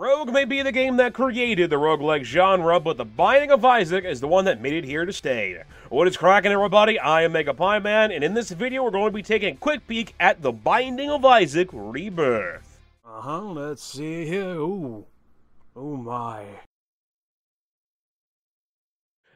Rogue may be the game that created the roguelike genre, but The Binding of Isaac is the one that made it here to stay. What is cracking, everybody? I am Mega Pie Man, and in this video we're going to be taking a quick peek at The Binding of Isaac Rebirth. Let's see here. Ooh. Oh my.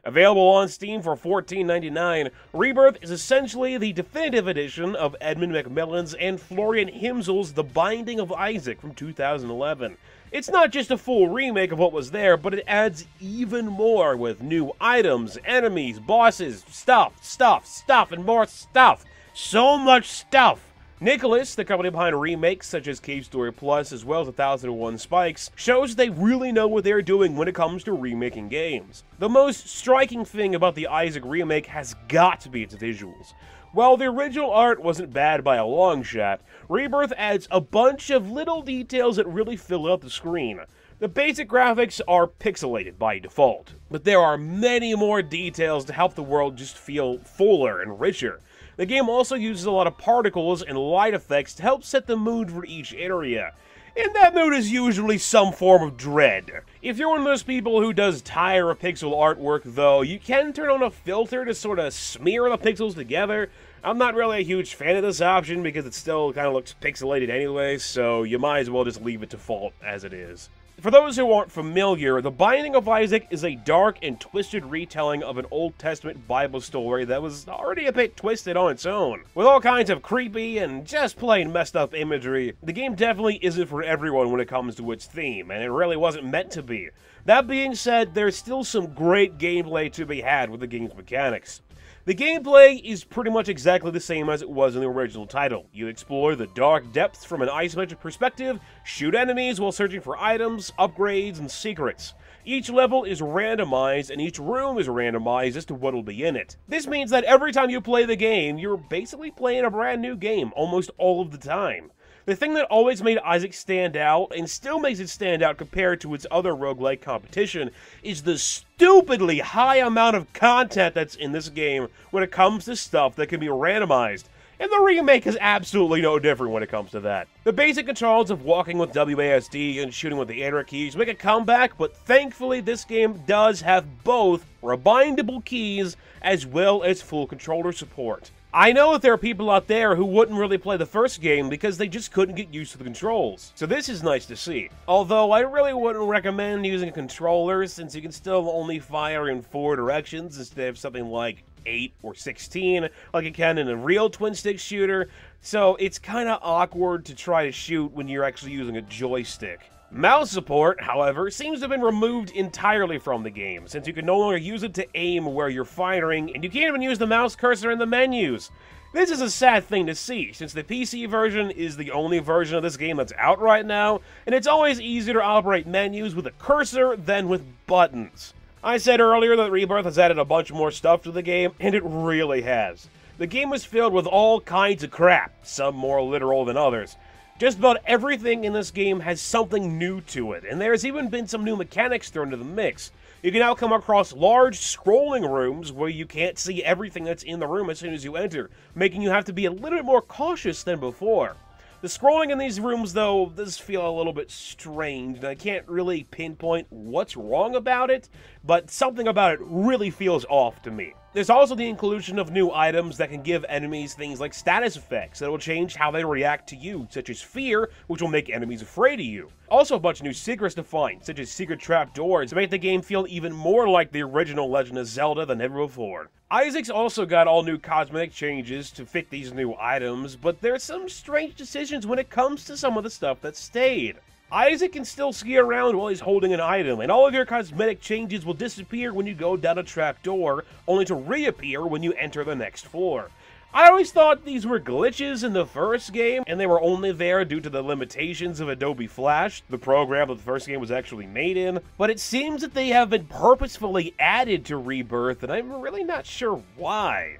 Available on Steam for $14.99, Rebirth is essentially the definitive edition of Edmund Macmillan's and Florian Himsel's The Binding of Isaac from 2011. It's not just a full remake of what was there, but it adds even more with new items, enemies, bosses, stuff, and more stuff. So much stuff! Nicholas, the company behind remakes such as Cave Story Plus as well as 1001 Spikes, shows they really know what they're doing when it comes to remaking games. The most striking thing about the Isaac remake has got to be its visuals. While the original art wasn't bad by a long shot, Rebirth adds a bunch of little details that really fill out the screen. The basic graphics are pixelated by default, but there are many more details to help the world just feel fuller and richer. The game also uses a lot of particles and light effects to help set the mood for each area. And that mood is usually some form of dread. If you're one of those people who does tire of pixel artwork though, you can turn on a filter to sort of smear the pixels together. I'm not really a huge fan of this option because it still kind of looks pixelated anyway, so you might as well just leave it default as it is. For those who aren't familiar, The Binding of Isaac is a dark and twisted retelling of an Old Testament Bible story that was already a bit twisted on its own. With all kinds of creepy and just plain messed up imagery, the game definitely isn't for everyone when it comes to its theme, and it really wasn't meant to be. That being said, there's still some great gameplay to be had with the game's mechanics. The gameplay is pretty much exactly the same as it was in the original title. You explore the dark depths from an isometric perspective, shoot enemies while searching for items, upgrades, and secrets. Each level is randomized, and each room is randomized as to what will be in it. This means that every time you play the game, you're basically playing a brand new game, almost all of the time. The thing that always made Isaac stand out, and still makes it stand out compared to its other roguelike competition, is the stupidly high amount of content that's in this game when it comes to stuff that can be randomized. And the remake is absolutely no different when it comes to that. The basic controls of walking with WASD and shooting with the arrow keys make a comeback, but thankfully this game does have both rebindable keys as well as full controller support. I know that there are people out there who wouldn't really play the first game because they just couldn't get used to the controls, so this is nice to see. Although I really wouldn't recommend using a controller since you can still only fire in 4 directions instead of something like 8 or 16 like you can in a real twin-stick shooter, so it's kinda awkward to try to shoot when you're actually using a joystick. Mouse support, however, seems to have been removed entirely from the game, since you can no longer use it to aim where you're firing, and you can't even use the mouse cursor in the menus. This is a sad thing to see, since the PC version is the only version of this game that's out right now, and it's always easier to operate menus with a cursor than with buttons. I said earlier that Rebirth has added a bunch more stuff to the game, and it really has. The game was filled with all kinds of crap, some more literal than others. Just about everything in this game has something new to it, and there's even been some new mechanics thrown into the mix. You can now come across large scrolling rooms where you can't see everything that's in the room as soon as you enter, making you have to be a little bit more cautious than before. The scrolling in these rooms, though, does feel a little bit strange, and I can't really pinpoint what's wrong about it, but something about it really feels off to me. There's also the inclusion of new items that can give enemies things like status effects that will change how they react to you, such as fear, which will make enemies afraid of you. Also a bunch of new secrets to find, such as secret trapdoors, to make the game feel even more like the original Legend of Zelda than ever before. Isaac's also got all new cosmetic changes to fit these new items, but there's some strange decisions when it comes to some of the stuff that stayed. Isaac can still ski around while he's holding an item, and all of your cosmetic changes will disappear when you go down a trapdoor, only to reappear when you enter the next floor. I always thought these were glitches in the first game, and they were only there due to the limitations of Adobe Flash, the program that the first game was actually made in, but it seems that they have been purposefully added to Rebirth, and I'm really not sure why.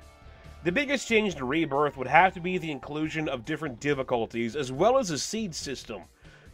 The biggest change to Rebirth would have to be the inclusion of different difficulties, as well as a seed system.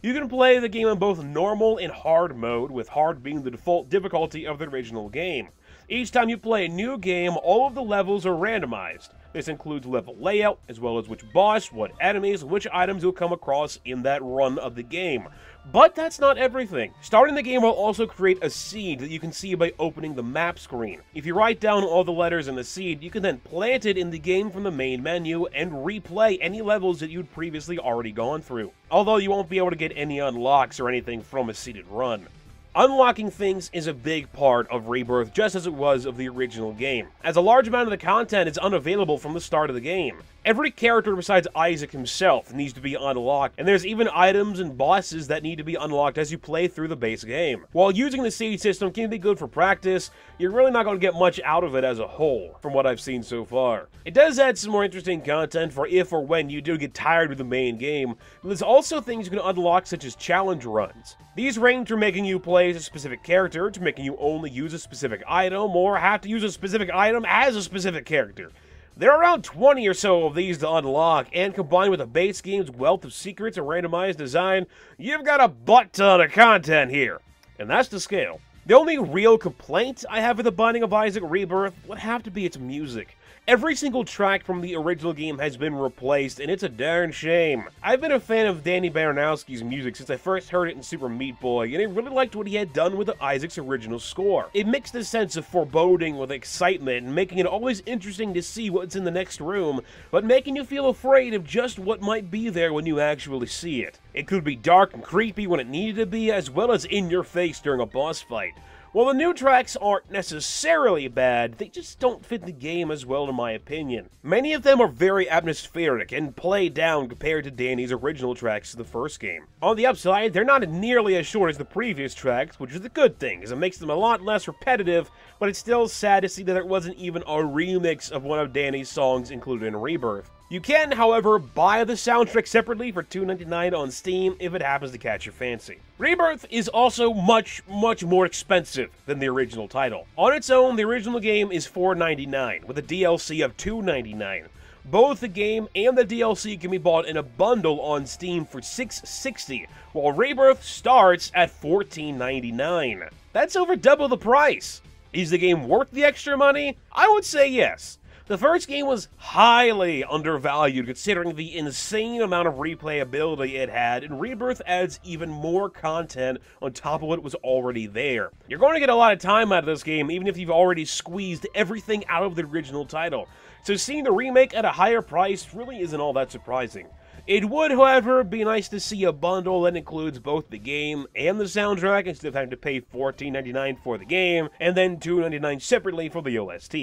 You can play the game in both normal and hard mode, with hard being the default difficulty of the original game. Each time you play a new game, all of the levels are randomized. This includes level layout, as well as which boss, what enemies, and which items you'll come across in that run of the game. But that's not everything. Starting the game will also create a seed that you can see by opening the map screen. If you write down all the letters in the seed, you can then plant it in the game from the main menu and replay any levels that you'd previously already gone through. Although you won't be able to get any unlocks or anything from a seeded run. Unlocking things is a big part of Rebirth, just as it was of the original game, as a large amount of the content is unavailable from the start of the game. Every character besides Isaac himself needs to be unlocked, and there's even items and bosses that need to be unlocked as you play through the base game. While using the seed system can be good for practice, you're really not going to get much out of it as a whole, from what I've seen so far. It does add some more interesting content for if or when you do get tired with the main game, but there's also things you can unlock such as challenge runs. These range from making you play as a specific character to making you only use a specific item or have to use a specific item as a specific character. There are around 20 or so of these to unlock, and combined with the base game's wealth of secrets and randomized design, you've got a butt ton of content here. And that's the scale. The only real complaint I have with The Binding of Isaac Rebirth would have to be its music. Every single track from the original game has been replaced, and it's a darn shame. I've been a fan of Danny Baranowski's music since I first heard it in Super Meat Boy, and I really liked what he had done with Isaac's original score. It mixed a sense of foreboding with excitement, and making it always interesting to see what's in the next room, but making you feel afraid of just what might be there when you actually see it. It could be dark and creepy when it needed to be, as well as in your face during a boss fight. While the new tracks aren't necessarily bad, they just don't fit the game as well in my opinion. Many of them are very atmospheric and play down compared to Danny's original tracks to the first game. On the upside, they're not nearly as short as the previous tracks, which is a good thing, as it makes them a lot less repetitive, but it's still sad to see that there wasn't even a remix of one of Danny's songs included in Rebirth. You can, however, buy the soundtrack separately for $2.99 on Steam if it happens to catch your fancy. Rebirth is also much more expensive than the original title. On its own, the original game is $4.99, with a DLC of $2.99. Both the game and the DLC can be bought in a bundle on Steam for $6.60, while Rebirth starts at $14.99. That's over double the price. Is the game worth the extra money? I would say yes. The first game was highly undervalued considering the insane amount of replayability it had, and Rebirth adds even more content on top of what was already there. You're going to get a lot of time out of this game even if you've already squeezed everything out of the original title, so seeing the remake at a higher price really isn't all that surprising. It would, however, be nice to see a bundle that includes both the game and the soundtrack instead of having to pay $14.99 for the game and then $2.99 separately for the OST.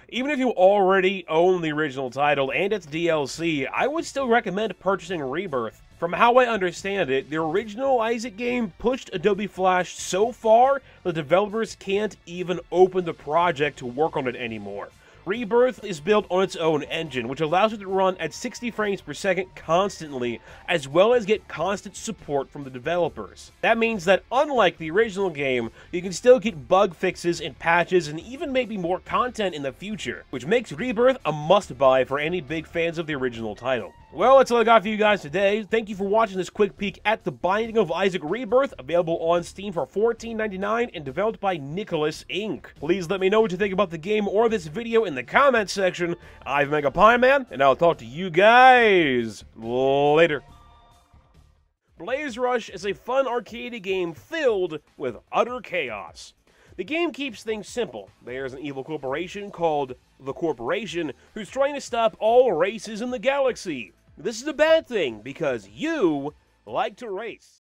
Even if you already own the original title and its DLC, I would still recommend purchasing Rebirth. From how I understand it, the original Isaac game pushed Adobe Flash so far the developers can't even open the project to work on it anymore. Rebirth is built on its own engine, which allows it to run at 60 frames per second constantly, as well as get constant support from the developers. That means that unlike the original game, you can still get bug fixes and patches and even maybe more content in the future, which makes Rebirth a must-buy for any big fans of the original title. Well, that's all I got for you guys today. Thank you for watching this quick peek at The Binding of Isaac Rebirth, available on Steam for $14.99 and developed by Nicholas Inc. Please let me know what you think about the game or this video in the comments section. I'm Mega Pie Man, and I'll talk to you guys later. Blaze Rush is a fun arcade game filled with utter chaos. The game keeps things simple. There's an evil corporation called the Corporation who's trying to stop all races in the galaxy. This is a bad thing because you like to race.